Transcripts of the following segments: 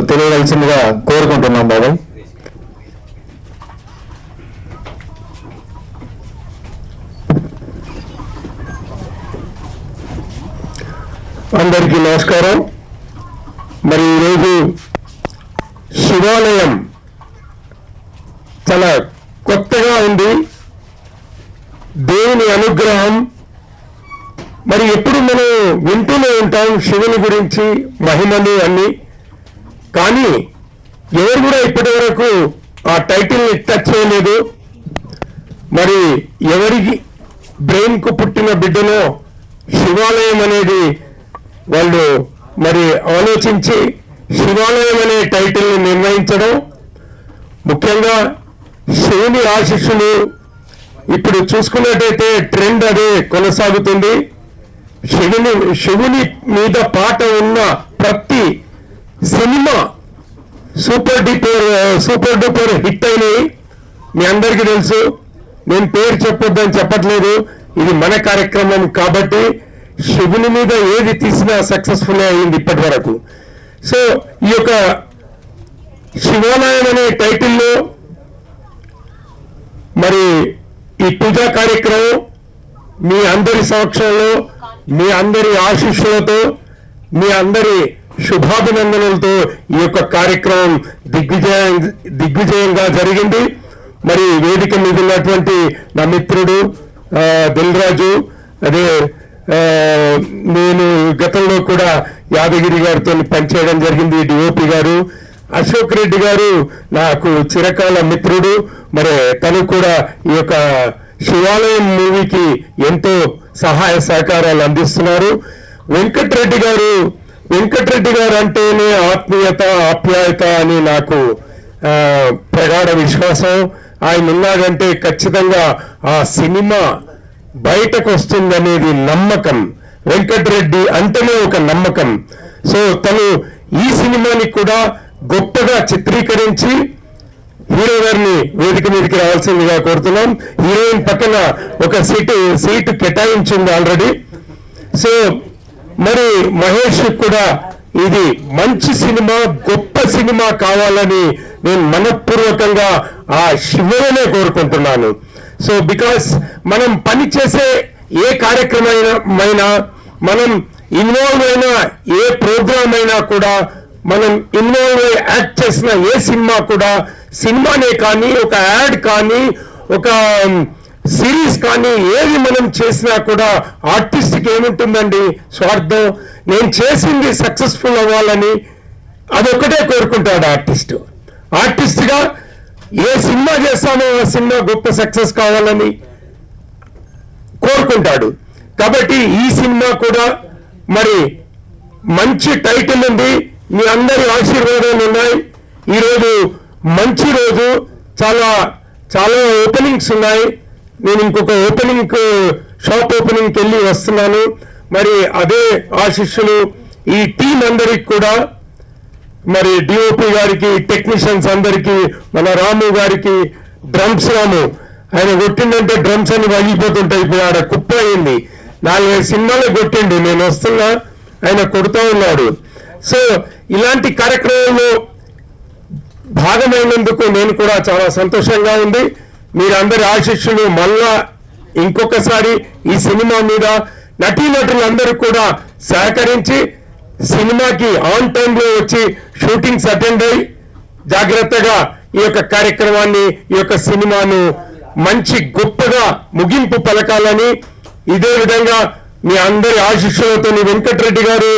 తెలియవలసిందిగా కోరుకుంటున్నాం బాబాయ్. అందరికీ నమస్కారం. మరి ఈరోజు శివాలయం చాలా కొత్తగా ఉంది. దేవుని అనుగ్రహం మరి ఎప్పుడు మనం వింటూనే ఉంటాం శివుని గురించి మహిమలు అన్ని, కానీ ఎవరు కూడా ఇప్పటి వరకు ఆ టైటిల్ని టచ్ చేయలేదు. మరి ఎవరికి బ్రెయిన్కు పుట్టిన బిడ్డలో శివాలయం అనేది వాళ్ళు మరి ఆలోచించి శివాలయం అనే టైటిల్ని నిర్ణయించడం, ముఖ్యంగా శివుని ఆశీస్సులు ఇప్పుడు చూసుకున్నట్టయితే ట్రెండ్ అదే కొనసాగుతుంది. శివుని మీద పాట ఉన్న ప్రతి సినిమా సూపర్ డూపర్ హిట్ అయినాయి. మీ అందరికీ తెలుసు, నేను పేరు చెప్పొద్దని చెప్పట్లేదు, ఇది మన కార్యక్రమం కాబట్టి శివుని మీద ఏది తీసినా సక్సెస్ఫుల్ అయింది ఇప్పటి వరకు. సో ఈ యొక్క శివాలయం అనే టైటిల్లో మరి ఈ పూజా కార్యక్రమం మీ అందరి సమక్షంలో, మీ అందరి ఆశీస్సులతో, మీ అందరి శుభాభినందనలతో ఈ యొక్క కార్యక్రమం దిగ్విజయంగా జరిగింది. మరి వేదిక మీద ఉన్నటువంటి నా మిత్రుడు దిల్ రాజు, అదే నేను గతంలో కూడా యాదగిరి గారితో పనిచేయడం జరిగింది, డిఓపి గారు, అశోక్ రెడ్డి గారు నాకు చిరకాల మిత్రుడు. మరి తను కూడా ఈ యొక్క శివాలయం మూవీకి ఎంతో సహాయ సహకారాలు అందిస్తున్నారు. వెంకటరెడ్డి గారు అంటేనే ఆత్మీయత ఆప్యాయత అని నాకు ప్రగాఢ విశ్వాసం. ఆయన ఉన్నాడంటే ఖచ్చితంగా ఆ సినిమా బయటకు వస్తుందనేది నమ్మకం. వెంకటరెడ్డి అంటేనే ఒక నమ్మకం. సో తను ఈ సినిమాని కూడా గొప్పగా చిత్రీకరించి హీరో గారిని వేదిక మీదకి రావాల్సిందిగా కోరుతున్నాం. హీరోయిన్ పక్కన ఒక సీటు కేటాయించింది ఆల్రెడీ. సో మరి మహేష్ కూడా ఇది మంచి సినిమా, గొప్ప సినిమా కావాలని నేను మనఃపూర్వకంగా ఆ శివునే కోరుకుంటున్నాను. సో బికాస్ మనం పని చేసే ఏ కార్యక్రమమైనా, మనం ఇన్వాల్వ్ అయిన ఏ ప్రోగ్రామ్ అయినా కూడా, మనం ఇన్వాల్వ్ అయ్యి యాక్ట్ చేసిన ఏ సినిమా కూడా, సినిమానే కానీ ఒక యాడ్ కానీ ఒక సిరీస్ కానీ ఏది మనం చేసినా కూడా ఆర్టిస్ట్కి ఏముంటుందండి, స్వార్థం. నేను చేసింది సక్సెస్ఫుల్ అవ్వాలని అదొక్కటే కోరుకుంటాడు ఆర్టిస్ట్గా. ఏ సినిమా చేస్తామో ఆ సినిమా గొప్ప సక్సెస్ కావాలని కోరుకుంటాడు. కాబట్టి ఈ సినిమా కూడా మరి మంచి టైటిల్ ఉంది, మీ అందరి ఆశీర్వాదాలు ఉన్నాయి. ఈరోజు మంచి రోజు, చాలా చాలా ఓపెనింగ్స్ ఉన్నాయి. నేను ఇంకొక షాప్ ఓపెనింగ్కి వెళ్ళి వస్తున్నాను. మరి అదే ఆశీస్సులు ఈ టీం అందరికి కూడా, మరి డిఓపి గారికి, టెక్నీషియన్స్ అందరికీ, మన రాము గారికి, డ్రమ్స్ రాము, ఆయన కొట్టిండంటే డ్రమ్స్ అని వగిలిపోతుంటాయి. ఇప్పుడు ఆడ కుప్ప అయింది, 4-5 సినిమాలు కొట్టిండు, నేను వస్తున్నా ఆయన కొడుతూ ఉన్నాడు. సో ఇలాంటి కార్యక్రమంలో భాగమైనందుకు నేను కూడా చాలా సంతోషంగా ఉంది. మీరందరి ఆశీస్సులు మళ్ళా ఇంకొకసారి ఈ సినిమా మీద నటీనటులందరూ కూడా సహకరించి సినిమాకి ఆన్ టైంలో వచ్చి షూటింగ్స్ అటెండ్ అయ్యి జాగ్రత్తగా ఈ యొక్క కార్యక్రమాన్ని, ఈ యొక్క సినిమాను మంచి గొప్పగా ముగింపు పలకాలని, ఇదే విధంగా మీ అందరి ఆశీస్సులతో వెంకటరెడ్డి గారు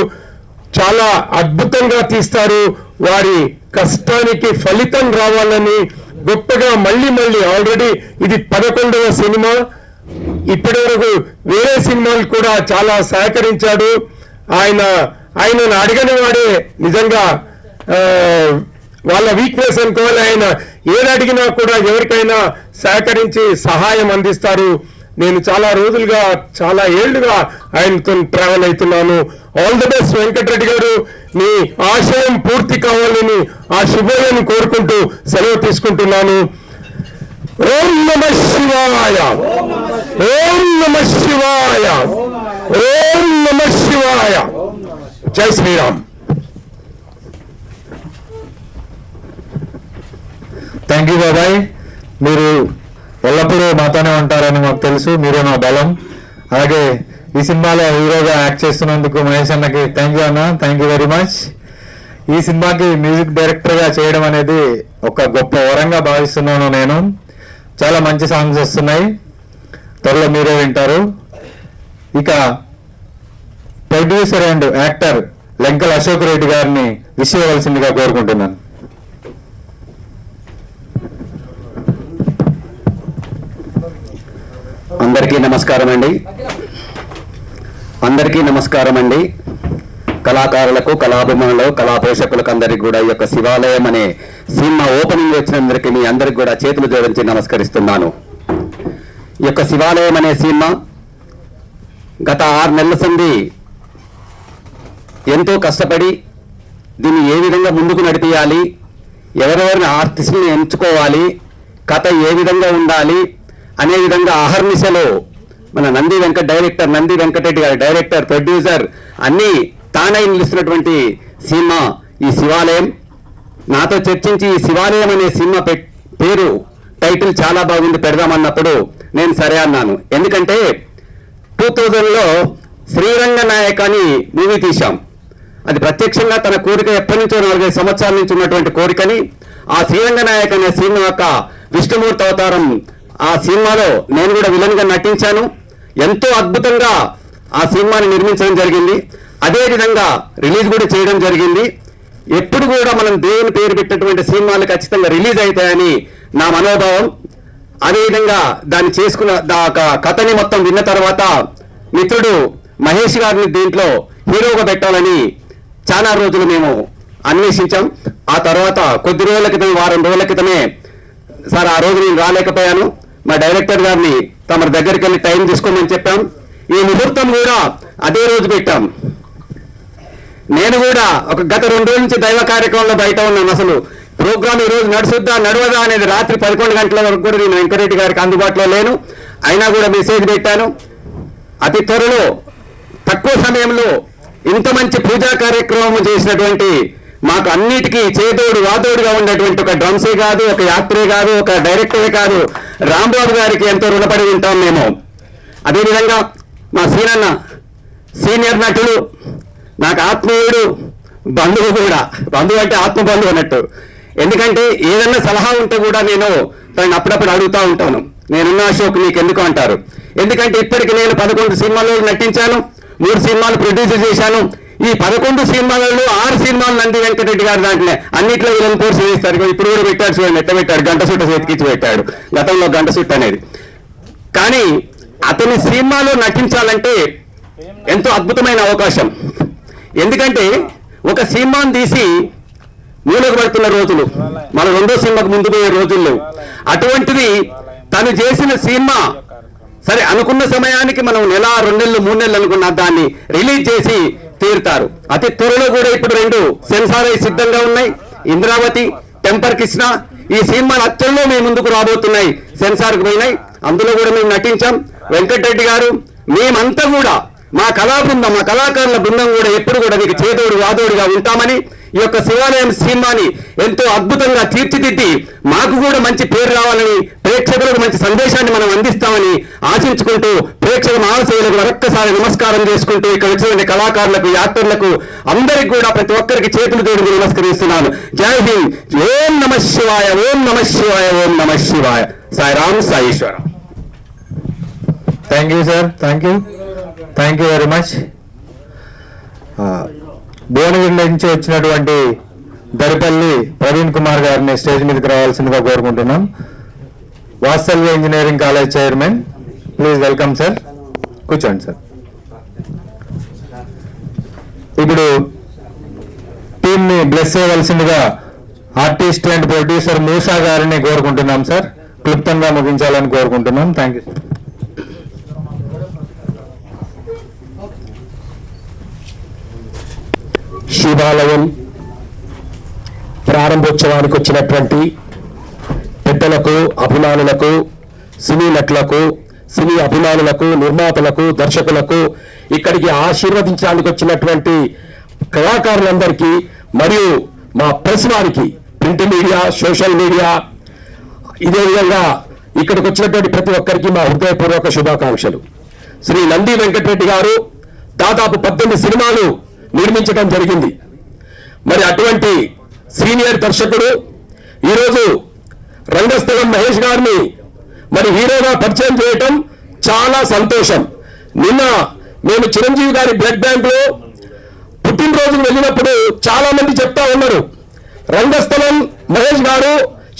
చాలా అద్భుతంగా తీస్తారు, వారి కష్టానికి ఫలితం రావాలని గొప్పగా మళ్ళీ ఆల్రెడీ ఇది 11వ సినిమా. ఇప్పటి వరకు వేరే సినిమాలు కూడా చాలా సహకరించాడు. ఆయనను అడగని వాడే నిజంగా వాళ్ళ వీక్నెస్ అనుకోవాలి. ఆయన ఏది అడిగినా కూడా ఎవరికైనా సహకరించి సహాయం అందిస్తారు. నేను చాలా రోజులుగా, చాలా ఏళ్లుగా ఆయనతో ట్రావెల్ అవుతున్నాను. ఆల్ ది బెస్ట్ వెంకటరెడ్డి గారు, మీ ఆశయం పూర్తి కావాలని ఆ శుభోదయం కోరుకుంటూ సెలవు తీసుకుంటున్నాను. ఓం నమః శివాయ, ఓం నమః శివాయ, ఓం నమః శివాయ. జై శ్రీరామ్. థ్యాంక్ యూ బాబాయ్. మీరు ఎల్లప్పుడూ మాతోనే ఉంటారని మాకు తెలుసు. మీరే మా బలం. అలాగే ఈ సినిమాలో హీరోగా యాక్ట్ చేస్తున్నందుకు మహేష్ అన్నకి థ్యాంక్ యూ అన్న. Thank you very much. ఈ సినిమాకి మ్యూజిక్ డైరెక్టర్గా చేయడం అనేది ఒక గొప్ప వరంగా భావిస్తున్నాను నేను. చాలా మంచి సాంగ్స్ వస్తున్నాయి, త్వరలో మీరే వింటారు. ఇక producer and actor Lenkala Ashok Reddy గారిని విష్ చేయవలసిందిగా కోరుకుంటున్నాను. అందరికీ నమస్కారం అండి. కళాకారులకు, కళాభిమానులు, కళా పోషకులకు అందరికీ కూడా ఈ యొక్క శివాలయం అనే సినిమా ఓపెనింగ్ వచ్చినందరికీ మీ అందరికి కూడా చేతులు జోడించి నమస్కరిస్తున్నాను. ఈ యొక్క శివాలయం అనే సినిమా గత 6 నెలల సంది ఎంతో కష్టపడి దీన్ని ఏ విధంగా ముందుకు నడిపించాలి, ఎవరెవరిని ఆర్టిస్టుని ఎంచుకోవాలి, కథ ఏ విధంగా ఉండాలి అనే విధంగా అహర్నిశలో మన నంది వెంకటరెడ్డి గారి డైరెక్టర్, ప్రొడ్యూసర్ అన్నీ తానై నిలుస్తున్నటువంటి సినిమా ఈ శివాలయం. నాతో చర్చించి ఈ శివాలయం అనే సినిమా పేరు టైటిల్ చాలా బాగుంది పెడదామన్నప్పుడు నేను సరే అన్నాను. ఎందుకంటే 2000లో శ్రీరంగనాయక అని మూవీ తీశాం. అది ప్రత్యక్షంగా తన కోరిక ఎప్పటి నుంచో 4-5 సంవత్సరాల నుంచి ఉన్నటువంటి కోరికని ఆ శ్రీరంగనాయక అనే సినిమా యొక్క విష్ణుమూర్తి అవతారం ఆ సినిమాలో నేను కూడా విలన్గా నటించాను. ఎంతో అద్భుతంగా ఆ సినిమాని నిర్మించడం జరిగింది. అదేవిధంగా రిలీజ్ కూడా చేయడం జరిగింది. ఎప్పుడు కూడా మనం దేవుని పేరు పెట్టినటువంటి సినిమాలు ఖచ్చితంగా రిలీజ్ అవుతాయని నా మనోభావం. అదేవిధంగా దాన్ని చేసుకున్న కథని మొత్తం విన్న తర్వాత మిత్రుడు మహేష్ గారిని దీంట్లో హీరోగా పెట్టాలని చాలా రోజులు మేము అన్వేషించాం. ఆ తర్వాత కొద్ది రోజుల క్రితం, వారం రోజుల క్రితమే సార్ ఆ రోజు నేను రాలేకపోయాను, మా డైరెక్టర్ గారిని తమ దగ్గరికి వెళ్ళి టైం తీసుకోమని చెప్పాం. ఈ ముహూర్తం కూడా అదే రోజు పెట్టాం. నేను కూడా ఒక గత 2 రోజుల నుంచి దైవ కార్యక్రమంలో బయట ఉన్నాను. అసలు ప్రోగ్రామ్ ఈ రోజు నడవదా అనేది రాత్రి 11 గంటల వరకు కూడా నేను వెంకటరెడ్డి గారికి అందుబాటులో లేను. అయినా కూడా మెసేజ్ పెట్టాను. అతి త్వరలో తక్కువ సమయంలో ఇంత మంచి పూజా కార్యక్రమం చేసినటువంటి మాకు అన్నిటికీ చేదోడు వాదోడుగా ఉన్నటువంటి ఒక డ్రమ్సే కాదు, ఒక యాత్రే కాదు, ఒక డైరెక్టరే కాదు, రాంబాబు గారికి ఎంతో రుణపడి ఉంటాం మేము. అదేవిధంగా మా సీనన్న సీనియర్ నటుడు, నాకు ఆత్మీయుడు, బంధువు కూడా. బంధువు అంటే ఆత్మ బంధువు అన్నట్టు. ఎందుకంటే ఏదన్నా సలహా ఉంటే కూడా నేను తనని అప్పుడప్పుడు అడుగుతూ ఉంటాను. నేనున్న అశోక్ నీకు ఎందుకు అంటారు. ఎందుకంటే ఇప్పటికి నేను 11 సినిమాల్లో నటించాను, 3 సినిమాలు ప్రొడ్యూసర్ చేశాను. ఈ 11 సినిమాలలో 6 సినిమాలు నంది వెంకటరెడ్డి గారు దాంట్లో అన్నింటిలో విలన్ పోర్స్ వేస్తారు. ఇప్పుడు కూడా పెట్టాడు చూడండి, ఎట్లా పెట్టాడు, గంట సుట్ట చేతికిచ్చి పెట్టాడు. గతంలో గంట సుట్ట అనేది. కానీ అతని సినిమాలో నటించాలంటే ఎంతో అద్భుతమైన అవకాశం. ఎందుకంటే ఒక సినిమాను తీసి మూలకు పడుతున్న రోజులు, మన 2వ సినిమాకు ముందు పోయే రోజుల్లో, అటువంటిది తను చేసిన సినిమా సరే అనుకున్న సమయానికి మనం 1, 2 నెలలు, 3 నెలలు అనుకున్న దాన్ని రిలీజ్ చేసి తీరుతారు. అతి త్వరలో కూడా ఇప్పుడు 2 సెన్సార్ అయి సిద్ధంగా ఉన్నాయి. ఇంద్రావతి, టెంపర్ కృష్ణ ఈ సినిమాలు అత్యంలో మేము ముందుకు రాబోతున్నాయి. సెన్సార్కు పోయినాయి. అందులో కూడా మేము నటించాం. వెంకటరెడ్డి గారు మేమంతా కూడా మా కళా బృందం, మా కళాకారుల బృందం కూడా ఎప్పుడు కూడా మీకు చేదోడు వాదోడుగా ఉంటామని ఈ యొక్క శివాలయం సినిమాని ఎంతో అద్భుతంగా తీర్చిదిద్ది మాకు కూడా మంచి పేరు రావాలని, ప్రేక్షకులకు మంచి సందేశాన్ని మనం అందిస్తామని ఆశించుకుంటూ ప్రేక్షక మహాశయులకు మరొక్కసారి నమస్కారం చేసుకుంటూ ఇక్కడ వచ్చిన కళాకారులకు, యాక్టర్లకు అందరికి కూడా ప్రతి ఒక్కరికి చేతులు జోడించి నమస్కరిస్తున్నాను. జై హింద్. ఓం నమ శివాయ, ఓం నమ శివాయ, ఓం నమ శివాయ. సాయిరామ్, సాయేశ్వర. Thank you sir. Thank you very much. Bhuvanagiri నుంచి వచ్చినటువంటి దరిపల్లి ప్రవీణ్ కుమార్ గారిని స్టేజ్ మీదకి రావాల్సిందిగా కోరుకుంటున్నాం. Vatsalya engineering college chairman, please welcome sir. కూర్చోండి సార్. ఇప్పుడు టీమ్ని బ్లెస్ చేయవలసిందిగా ఆర్టిస్ట్ అండ్ ప్రొడ్యూసర్ మూసా గారిని కోరుకుంటున్నాం సార్. క్లుప్తంగా ముగించాలని కోరుకుంటున్నాం. Thank you. శివాలయం ప్రారంభోత్సవానికి వచ్చినటువంటి పెద్దలకు, అభిమానులకు, సినీ నటులకు, సినీ అభిమానులకు, నిర్మాతలకు, దర్శకులకు, ఇక్కడికి ఆశీర్వదించడానికి వచ్చినటువంటి కళాకారులందరికీ మరియు మా ప్రెస్ వారికి, ప్రింట్ మీడియా, సోషల్ మీడియా ఇదే విధంగా ఇక్కడికి వచ్చినటువంటి ప్రతి ఒక్కరికి మా హృదయపూర్వక శుభాకాంక్షలు. శ్రీ నంది వెంకటరెడ్డి గారు దాదాపు 18 సినిమాలు నిర్మించడం జరిగింది. మరి అటువంటి సీనియర్ దర్శకుడు ఈరోజు రంగస్థలం మహేష్ గారిని మరి హీరోగా పరిచయం చేయటం చాలా సంతోషం. నిన్న మేము చిరంజీవి గారి బ్లడ్ బ్యాంక్ లో పుట్టినరోజుకు వెళ్ళినప్పుడు చాలా మంది చెప్తా ఉన్నారు, రంగస్థలం మహేష్ గారు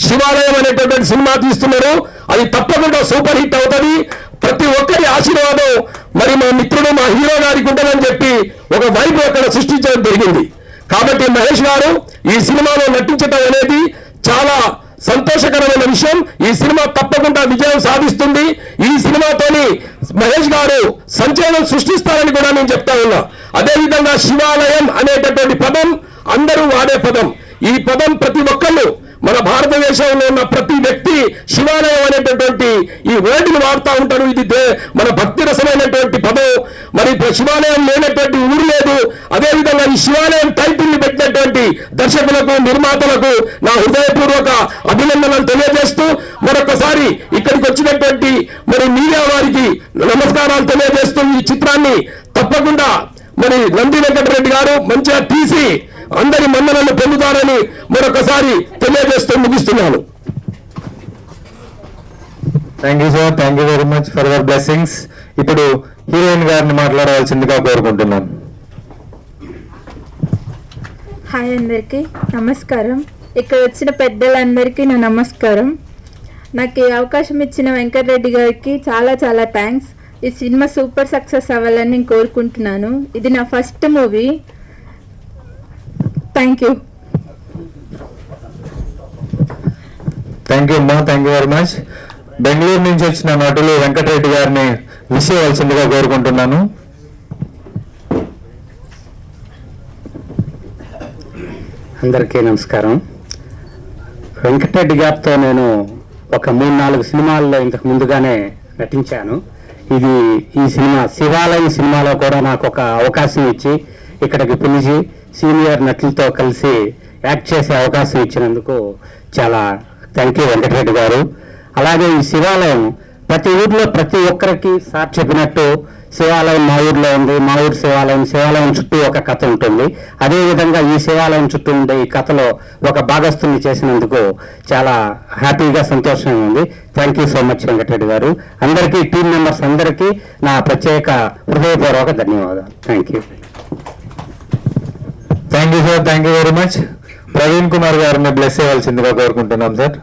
శివాలయం అనేటటువంటి సినిమా తీస్తున్నారు, అది తప్పకుండా సూపర్ హిట్ అవుతుంది, ప్రతి ఒక్కరి ఆశీర్వాదం మరి మా మిత్రుడు మా హీరో గారికి ఉంటుందని చెప్పి ఒక వైపు అక్కడ సృష్టించడం జరిగింది. కాబట్టి మహేష్ గారు ఈ సినిమాలో నటించడం అనేది చాలా సంతోషకరమైన విషయం. ఈ సినిమా తప్పకుండా విజయం సాధిస్తుంది. ఈ సినిమాతోని మహేష్ గారు సంచలనం సృష్టిస్తారని కూడా నేను చెప్తా ఉన్నా. అదేవిధంగా శివాలయం అనేటటువంటి పదం అందరూ వాడే పదం. ఈ పదం ప్రతి ఒక్కళ్ళు మన భారతదేశంలో ఉన్న ప్రతి వ్యక్తి శివాలయం అనేటటువంటి ఈ వర్డ్ని వాడుతూ ఉంటారు. ఇది మన భక్తి రసమైనటువంటి పదం. మరి శివాలయం లేనటువంటి ఊరు లేదు. అదేవిధంగా ఈ శివాలయం టైటిల్ని పెట్టినటువంటి దర్శకులకు, నిర్మాతలకు నా హృదయపూర్వక అభినందనలు తెలియజేస్తూ మరొకసారి ఇక్కడికి వచ్చినటువంటి మరి మీడియా వారికి నమస్కారాలు తెలియజేస్తూ ఈ చిత్రాన్ని తప్పకుండా మరి నంది వెంకటరెడ్డి గారు మంచిగా తీసి అందరి మన్ననలు పొందుతారని మరొకసారి తెలియజేస్తూ ముగిస్తున్నాను. Thank you sir, thank you very much for your blessings. ఇప్పుడు హీరోయిన్ గారిని మాట్లాడవలసిందిగా కోరుకుంటున్నాను. హాయ్ అందరికీ నమస్కారం. ఇక్కడ వచ్చిన పెద్దలందరికీ నా నమస్కారం. నాకు ఈ అవకాశం ఇచ్చిన వెంకటరెడ్డి గారికి చాలా చాలా థ్యాంక్స్. ఈ సినిమా సూపర్ సక్సెస్ అవ్వాలని నేను కోరుకుంటున్నాను. ఇది నా first movie. Thank you. Thank you అమ్మా, thank you very much. Bengaluru నుంచి వచ్చిన నటులు వెంకటరెడ్డి గారిని విష్ చేయవలసిందిగా కోరుకుంటున్నాను. అందరికీ నమస్కారం. వెంకటరెడ్డి గారితో నేను ఒక 3-4 సినిమాల్లో ఇంతకు ముందుగానే నటించాను. ఈ సినిమా శివాలయం సినిమాలో కూడా నాకు ఒక అవకాశం ఇచ్చి ఇక్కడికి పిలిచి సీనియర్ నటులతో కలిసి యాక్ట్ చేసే అవకాశం ఇచ్చినందుకు చాలా థ్యాంక్ యూ వెంకటరెడ్డి గారు. అలాగే ఈ శివాలయం ప్రతి ఊర్లో ప్రతి ఒక్కరికి సార్ చెప్పినట్టు శివాలయం మా ఊర్లో ఉంది, మా ఊరు శివాలయం చుట్టూ ఒక కథ ఉంటుంది. అదేవిధంగా ఈ శివాలయం చుట్టూ ఉండే ఈ కథలో ఒక భాగస్థుని చేసినందుకు చాలా హ్యాపీగా సంతోషంగా ఉంది. Thank you so much Venkatareddy గారు. అందరికీ టీం మెంబర్స్ అందరికీ నా ప్రత్యేక హృదయపూర్వక ధన్యవాదాలు. Thank you. Thank you sir, thank you very much. Praveen Kumar గారిని బ్లెస్ చేయవలసిందిగా కోరుకుంటున్నాం సార్.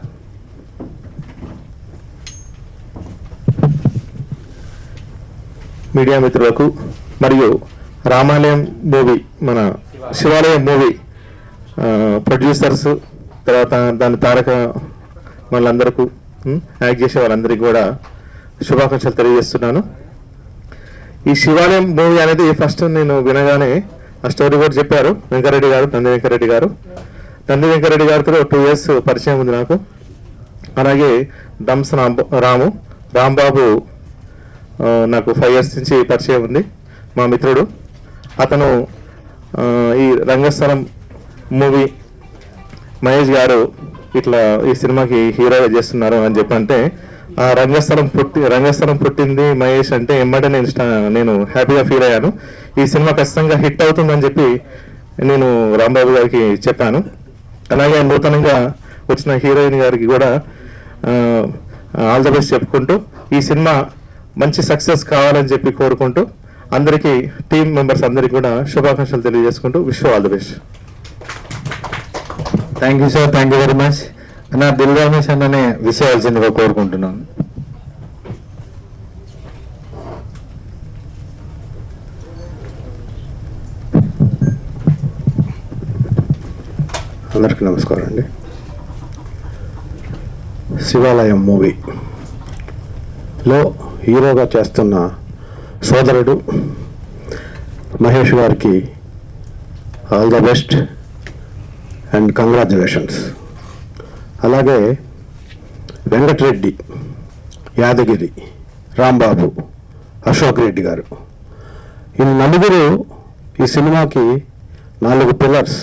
మీడియా మిత్రులకు మరియు రామాలయం మూవీ, మన శివాలయం మూవీ ప్రొడ్యూసర్స్, తర్వాత దాని తారక వాళ్ళందరికీ యాక్ట్ చేసే వాళ్ళందరికీ కూడా శుభాకాంక్షలు తెలియజేస్తున్నాను. ఈ శివాలయం మూవీ అనేది ఫస్ట్ నేను వినగానే ఆ స్టోరీ కూడా చెప్పారు వెంకరెడ్డి గారు, నంది వెంకరెడ్డి గారు. నంది వెంకరెడ్డి గారితో 2 years పరిచయం ఉంది నాకు. అలాగే డంస్ రాంబాబు నాకు 5 years నుంచి పరిచయం ఉంది, మా మిత్రుడు. అతను ఈ రంగస్థలం మూవీ మహేష్ గారు ఇట్లా ఈ సినిమాకి హీరోగా చేస్తున్నారు అని చెప్పంటే ఆ రంగస్థలం పుట్టింది మహేష్ అంటే ఎమ్మటే నేను హ్యాపీగా ఫీల్ అయ్యాను. ఈ సినిమా ఖచ్చితంగా హిట్ అవుతుందని చెప్పి నేను రాంబాబు గారికి చెప్పాను. అలాగే నూతనంగా వచ్చిన హీరోయిన్ గారికి కూడా ఆల్ ద బెస్ట్ చెప్పుకుంటూ ఈ సినిమా మంచి సక్సెస్ కావాలని చెప్పి కోరుకుంటూ అందరికీ టీం మెంబర్స్ అందరికీ కూడా శుభాకాంక్షలు తెలియజేసుకుంటూ wish all the best. Thank you sir, thank you very much. అన్న దిల్ రమేష్ అన్ననే విష్ చేయాల్సిందిగా కోరుకుంటున్నాను. అందరికీ నమస్కారం అండి. శివాలయం మూవీలో హీరోగా చేస్తున్న సోదరుడు మహేష్ గారికి all the best and congratulations. అలాగే వెంకటరెడ్డి, యాదగిరి, రాంబాబు, అశోక్ రెడ్డి గారు, ఈ నలుగురు ఈ సినిమాకి 4 పిల్లర్స్.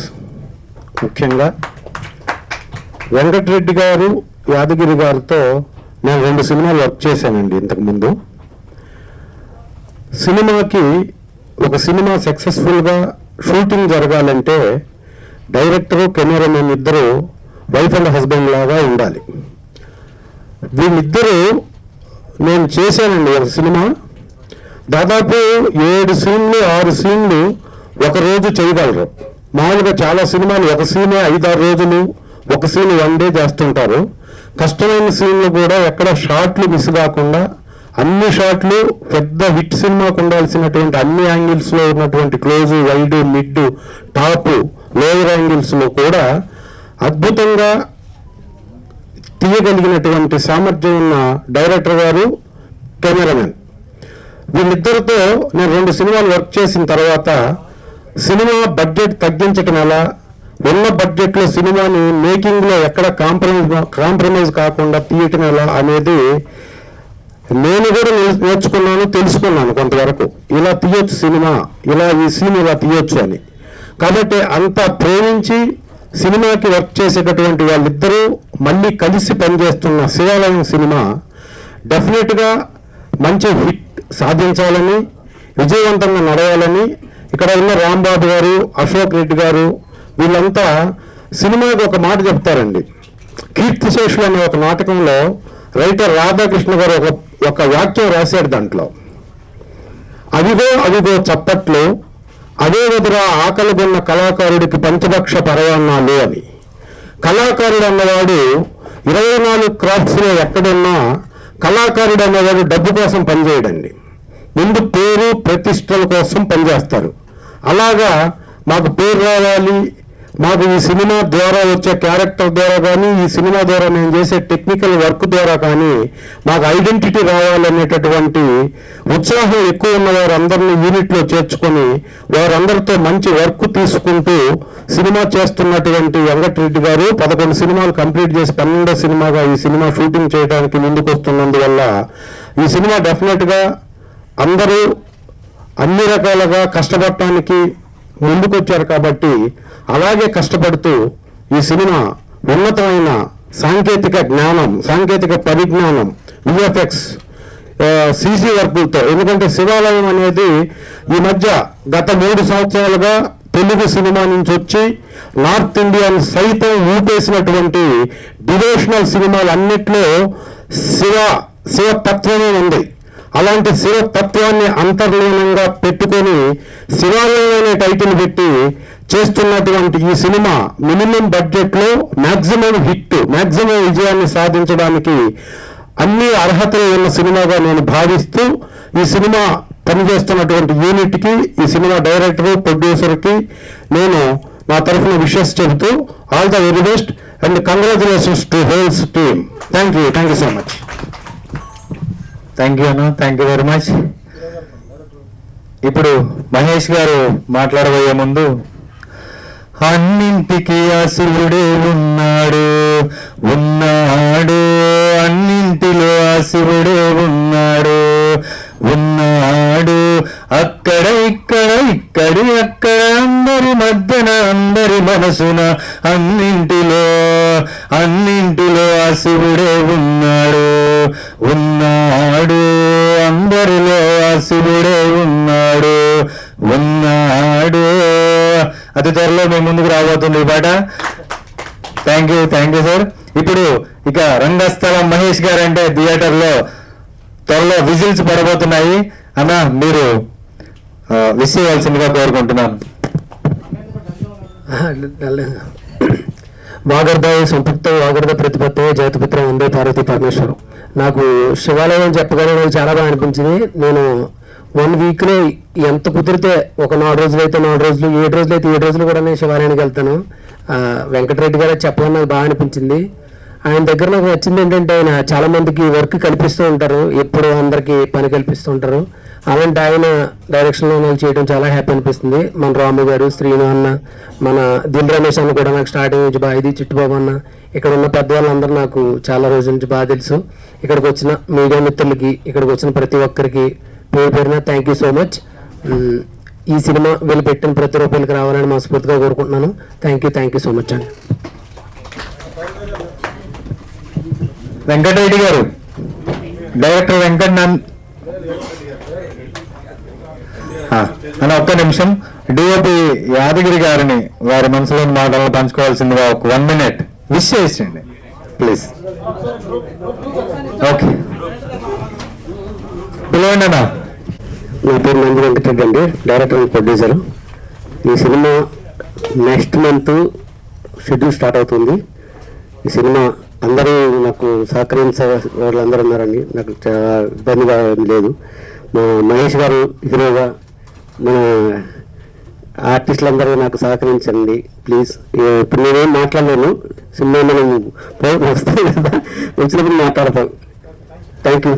ముఖ్యంగా వెంకటరెడ్డి గారు యాదగిరి గారితో నేను 2 సినిమాలు వర్క్ చేశానండి ఇంతకుముందు. సినిమాకి ఒక సినిమా సక్సెస్ఫుల్గా షూటింగ్ జరగాలంటే డైరెక్టరు కెమెరామెన్ ఇద్దరు వైఫ్ అండ్ హస్బెండ్ లాగా ఉండాలి. వీళ్ళిద్దరూ నేను చేశానండి ఒక సినిమా, దాదాపు 7 సీన్లు 6 సీన్లు ఒక రోజు చేయగలరు. మామూలుగా చాలా సినిమాలు ఒక సీనే 5-6 రోజులు, ఒక సీన్ 1 డే చేస్తుంటారు. కష్టమైన సీన్లు కూడా ఎక్కడ షాట్లు మిస్ కాకుండా అన్ని షాట్లు పెద్ద హిట్ సినిమాకు ఉండాల్సినటువంటి అన్ని యాంగిల్స్లో ఉన్నటువంటి close, wide, mid, top, lower యాంగిల్స్లో కూడా అద్భుతంగా తీయగలిగినటువంటి సామర్థ్యం ఉన్న డైరెక్టర్ గారు, కెమెరామెన్, వీళ్ళిద్దరితో నేను 2 సినిమాలు వర్క్ చేసిన తర్వాత సినిమా బడ్జెట్ తగ్గించటం ఎలా, ఉన్న బడ్జెట్లో సినిమాని మేకింగ్లో ఎక్కడ కాంప్రమైజ్ కాకుండా తీయటం ఎలా అనేది నేను కూడా నేర్చుకున్నాను, తెలుసుకున్నాను కొంతవరకు. ఇలా తీయొచ్చు సినిమా, ఈ సీన్ ఇలా తీయొచ్చు అని. కాబట్టి అంత ప్రేమించి సినిమాకి వర్క్ చేసేటటువంటి వాళ్ళిద్దరూ మళ్ళీ కలిసి పనిచేస్తున్న శివాలయం సినిమా డెఫినెట్గా మంచి హిట్ సాధించాలని, విజయవంతంగా నడవాలని ఇక్కడ ఉన్న రాంబాబు గారు, అశోక్ రెడ్డి గారు వీళ్ళంతా సినిమాకి ఒక మాట చెప్తారండి. కీర్తిశేషులు అనే ఒక నాటకంలో రైటర్ రాధాకృష్ణ గారు ఒక వాక్యం రాశాడు. దాంట్లో అవిగో చప్పట్లు, అదే వదిరా ఆకలిగొన్న కళాకారుడికి పంచభక్ష పరవాన్నాలు అని. కళాకారుడు అన్నవాడు 24 క్రాఫ్ట్స్లో ఎక్కడున్నా కళాకారుడు అన్నవాడు డబ్బు కోసం పనిచేయడండి. ముందు పేరు ప్రతిష్టల కోసం పనిచేస్తారు. అలాగా మాకు పేరు రావాలి, మాకు ఈ సినిమా ద్వారా వచ్చే క్యారెక్టర్ ద్వారా కానీ, ఈ సినిమా ద్వారా నేను చేసే టెక్నికల్ వర్క్ ద్వారా కానీ మాకు ఐడెంటిటీ రావాలనేటటువంటి ఉత్సాహం ఎక్కువ ఉన్న వారందరినీ యూనిట్లో చేర్చుకొని వారందరితో మంచి వర్క్ తీసుకుంటూ సినిమా చేస్తున్నటువంటి వెంకటరెడ్డి గారు 11 సినిమాలు కంప్లీట్ చేసి 12వ సినిమాగా ఈ సినిమా షూటింగ్ చేయడానికి ముందుకు వస్తున్నందువల్ల ఈ సినిమా డెఫినెట్గా అందరూ అన్ని రకాలుగా కష్టపడటానికి ముందుకొచ్చారు. కాబట్టి అలాగే కష్టపడుతూ ఈ సినిమా ఉన్నతమైన సాంకేతిక జ్ఞానం, సాంకేతిక పరిజ్ఞానం, విఎఫ్ఎక్స్, సీసీ వర్కులతో, ఎందుకంటే శివాలయం అనేది ఈ మధ్య గత 3 సంవత్సరాలుగా తెలుగు సినిమా నుంచి వచ్చి నార్త్ ఇండియన్ సైతం ఊపేసినటువంటి డివోషనల్ సినిమాలు అన్నిట్లో శివతత్వమే ఉంది. అలాంటి శివతత్వాన్ని అంతర్లీనంగా పెట్టుకొని శివాలయం అనే టైటిల్ పెట్టి చేస్తున్నటువంటి ఈ సినిమా మినిమం బడ్జెట్లో మ్యాక్సిమం హిట్, మ్యాక్సిమం విజయాన్ని సాధించడానికి అన్ని అర్హతలు ఉన్న సినిమాగా నేను భావిస్తూ ఈ సినిమా పనిచేస్తున్నటువంటి యూనిట్కి, ఈ సినిమా డైరెక్టర్, ప్రొడ్యూసర్కి నేను నా తరఫున విషెస్ చెబుతూ all the very best and congratulations to holes team. Thank you so much. Thank you అన్న, థ్యాంక్ యూ వెరీ మచ్. ఇప్పుడు మహేష్ గారు మాట్లాడబోయే ముందు, అన్నింటికి ఆ శివుడే ఉన్నాడు, అన్నింటిలో ఆ శివుడే ఉన్నాడు, అక్కడ ఇక్కడ అక్కడ అందరి మధ్యన అందరి మనసున అన్నింటిలో ఆ శివుడే ఉన్నాడు, అందరిలో ఆ శివుడే ఉన్నాడు. అతి త్వరలో మీ ముందుకు రాబోతుంది ఈ పాట. Thank you sir. ఇప్పుడు ఇక రంగస్థలం మహేష్ గారు అంటే థియేటర్లో త్వరలో విజిల్స్ పడబోతున్నాయి అన్న, మీరు విష్ చేయాల్సిందిగా కోరుకుంటున్నాను. వాగర్ధాయ సంపృక్త వాగర్ధ ప్రతిపత్తే జగత్పుత్రం వందే పార్వతీ పరమేశ్వరం. నాకు శివాలయం చెప్పగానే నాకు చాలా బాగా అనిపించింది. నేను 1 వీక్లో ఎంత కుదిరితే ఒక 4 రోజులు అయితే 4 రోజులు, 7 రోజులు అయితే 7 రోజులు కూడా నేను శివాలయానికి వెళ్తాను. వెంకటరెడ్డి గారు చెప్పడం నాకు బాగా అనిపించింది. ఆయన దగ్గర నాకు వచ్చింది ఏంటంటే ఆయన చాలా మందికి వర్క్ కల్పిస్తూ ఉంటారు, ఎప్పుడు అందరికీ పని కల్పిస్తూ ఉంటారు. అలాంటి ఆయన డైరెక్షన్లో నాకు చేయడం చాలా హ్యాపీ అనిపిస్తుంది. మన రాము గారు, శ్రీను అన్న, మన దిల్ రమేష్ అన్న కూడా నాకు స్టార్టింగ్ నుంచి బాగా, ఇది చిట్టుబాబు అన్న, ఇక్కడ ఉన్న పెద్దవాళ్ళందరూ నాకు చాలా రోజుల నుంచి బాగా తెలుసు. ఇక్కడికి వచ్చిన మీడియా మిత్రులకి, ఇక్కడికి వచ్చిన ప్రతి ఒక్కరికి పేరున థ్యాంక్ యూ సో మచ్. ఈ సినిమా వీళ్ళు పెట్టిన ప్రతి రూపాయలకి రావాలని మనస్ఫూర్తిగా కోరుకుంటున్నాను. థ్యాంక్ యూ సో మచ్ అండి. వెంకటరెడ్డి గారు, డైరెక్టర్ వెంకట్ అని ఒక్క నిమిషం డిఓపి యాదగిరి గారిని వారి మనసులోని మాటలను పంచుకోవాల్సిందిగా ఒక 1 minute విష్ చేసేయండి ప్లీజ్. ఓకే, పిలవండి అన్న. నా పేరు నంది వెంకటరెడ్డి అండి, డైరెక్టర్ అండ్ ప్రొడ్యూసర్. ఈ cinema next month schedule start అవుతుంది. ఈ సినిమా అందరూ నాకు సహకరించే వాళ్ళందరూ ఉన్నారండి, నాకు చాలా ఇబ్బందిగా ఏం లేదు. మా మహేష్ గారు హీరోగా, మన ఆర్టిస్టులందరూ నాకు సహకరించండి ప్లీజ్. ఇప్పుడు నేనేం మాట్లాడలేను, సినిమా మనం వస్తాం కదా, వచ్చినప్పుడు మాట్లాడతాం. Thank you.